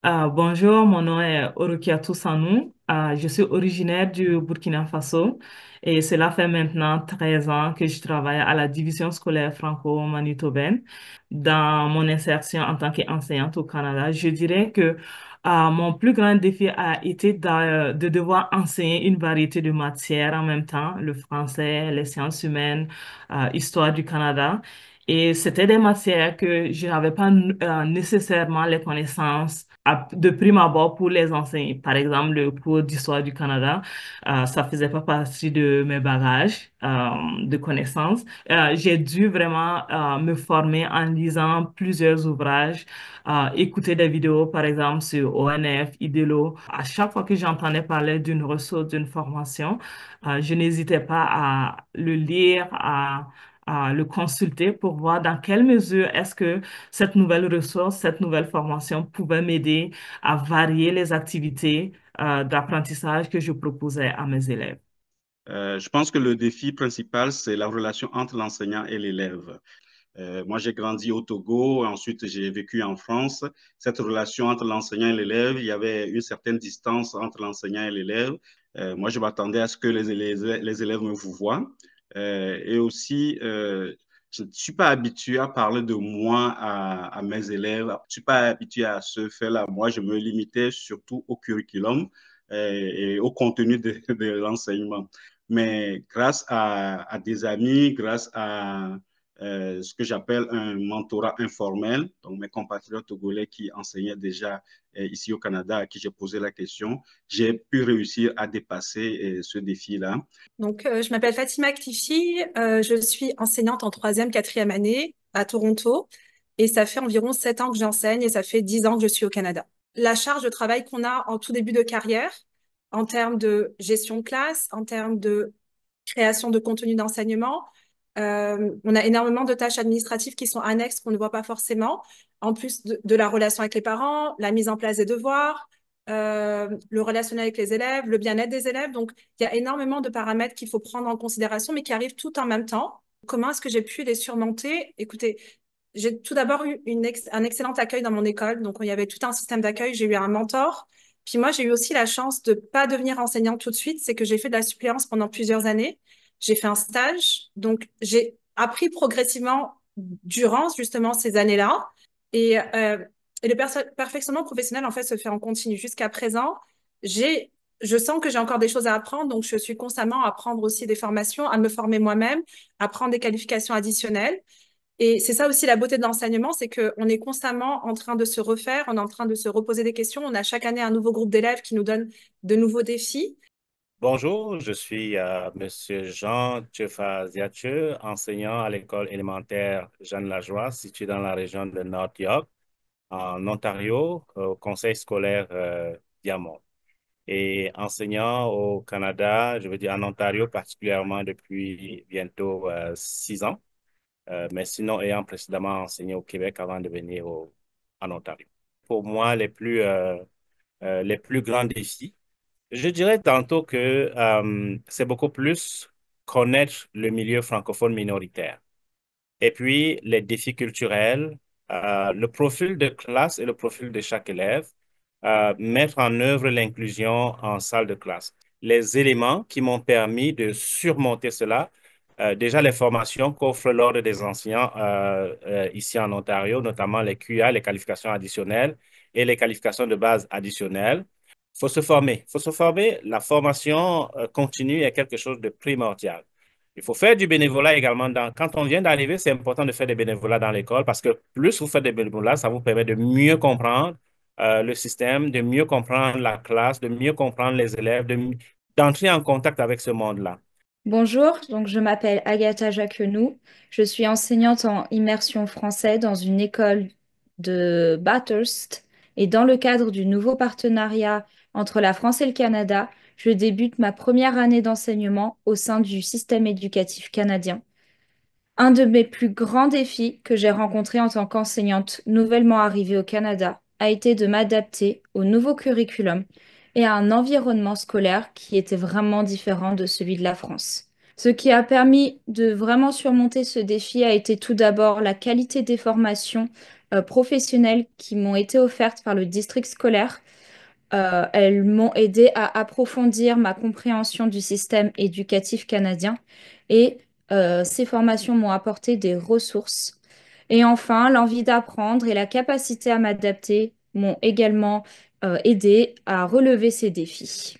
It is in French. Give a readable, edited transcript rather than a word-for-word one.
Bonjour, mon nom est Orokiatou Sanou. Je suis originaire du Burkina Faso et cela fait maintenant 13 ans que je travaille à la division scolaire franco-manitobaine. Dans mon insertion en tant qu'enseignante au Canada, je dirais que mon plus grand défi a été de devoir enseigner une variété de matières en même temps, le français, les sciences humaines, histoire du Canada. Et c'était des matières que je n'avais pas nécessairement les connaissances de prime abord pour les enseigner. Par exemple, le cours d'histoire du Canada, ça faisait pas partie de mes bagages de connaissances. J'ai dû vraiment me former en lisant plusieurs ouvrages, écouter des vidéos, par exemple, sur ONF, IDELO. À chaque fois que j'entendais parler d'une ressource, d'une formation, je n'hésitais pas à le lire, à le consulter pour voir dans quelle mesure est-ce que cette nouvelle ressource, cette nouvelle formation pouvait m'aider à varier les activités d'apprentissage que je proposais à mes élèves. Je pense que le défi principal, c'est la relation entre l'enseignant et l'élève. Moi, j'ai grandi au Togo, ensuite j'ai vécu en France. Cette relation entre l'enseignant et l'élève, il y avait une certaine distance entre l'enseignant et l'élève. Moi, je m'attendais à ce que les élèves me vous voient. Et aussi, je ne suis pas habitué à parler de moi à mes élèves. Je ne suis pas habitué à ce fait-là. Moi, je me limitais surtout au curriculum et au contenu de l'enseignement. Mais grâce à des amis, grâce à ce que j'appelle un mentorat informel, donc mes compatriotes togolais qui enseignaient déjà ici au Canada, à qui j'ai posé la question, j'ai pu réussir à dépasser ce défi-là. Je m'appelle Fatima Klifi, je suis enseignante en troisième, quatrième année à Toronto et ça fait environ 7 ans que j'enseigne et ça fait 10 ans que je suis au Canada. La charge de travail qu'on a en tout début de carrière, en termes de gestion de classe, en termes de création de contenu d'enseignement, on a énormément de tâches administratives qui sont annexes qu'on ne voit pas forcément, en plus de la relation avec les parents, la mise en place des devoirs, le relationnel avec les élèves, le bien-être des élèves. Donc, il y a énormément de paramètres qu'il faut prendre en considération, mais qui arrivent tout en même temps. Comment est-ce que j'ai pu les surmonter? Écoutez, j'ai tout d'abord eu un excellent accueil dans mon école. Donc, il y avait tout un système d'accueil. J'ai eu un mentor. Puis moi, j'ai eu aussi la chance de pas devenir enseignante tout de suite. C'est que j'ai fait de la suppléance pendant plusieurs années. J'ai fait un stage. Donc, j'ai appris progressivement durant justement ces années-là. Et, euh, et le perfectionnement professionnel, en fait, se fait en continu. Jusqu'à présent, je sens que j'ai encore des choses à apprendre, donc je suis constamment à apprendre aussi des formations, à me former moi-même, à prendre des qualifications additionnelles. Et c'est ça aussi la beauté de l'enseignement, c'est qu'on est constamment en train de se refaire, on est en train de se reposer des questions. On a chaque année un nouveau groupe d'élèves qui nous donne de nouveaux défis. Bonjour, je suis Monsieur Jean Tchefa-Ziatche, enseignant à l'école élémentaire Jeanne Lajoie, située dans la région de North York, en Ontario, au conseil scolaire Diamond. Et enseignant au Canada, je veux dire en Ontario particulièrement depuis bientôt 6 ans, mais sinon ayant précédemment enseigné au Québec avant de venir en Ontario. Pour moi, les plus grands défis, je dirais tantôt que c'est beaucoup plus connaître le milieu francophone minoritaire. Et puis, les défis culturels, le profil de classe et le profil de chaque élève, mettre en œuvre l'inclusion en salle de classe. Les éléments qui m'ont permis de surmonter cela, déjà les formations qu'offre l'Ordre des enseignants ici en Ontario, notamment les QA, les qualifications additionnelles et les qualifications de base additionnelles. Il faut se former. Il faut se former. La formation continue est quelque chose de primordial. Il faut faire du bénévolat également. Quand on vient d'arriver, c'est important de faire des bénévolats dans l'école parce que plus vous faites des bénévolats, ça vous permet de mieux comprendre le système, de mieux comprendre la classe, de mieux comprendre les élèves, d'entrer en contact avec ce monde-là. Bonjour, donc je m'appelle Agatha Jacquenou. Je suis enseignante en immersion français dans une école de Bathurst et dans le cadre du nouveau partenariat entre la France et le Canada, je débute ma première année d'enseignement au sein du système éducatif canadien. Un de mes plus grands défis que j'ai rencontré en tant qu'enseignante nouvellement arrivée au Canada a été de m'adapter au nouveau curriculum et à un environnement scolaire qui était vraiment différent de celui de la France. Ce qui a permis de vraiment surmonter ce défi a été tout d'abord la qualité des formations professionnelles qui m'ont été offertes par le district scolaire. Elles m'ont aidé à approfondir ma compréhension du système éducatif canadien et ces formations m'ont apporté des ressources. Et enfin, l'envie d'apprendre et la capacité à m'adapter m'ont également aidé à relever ces défis.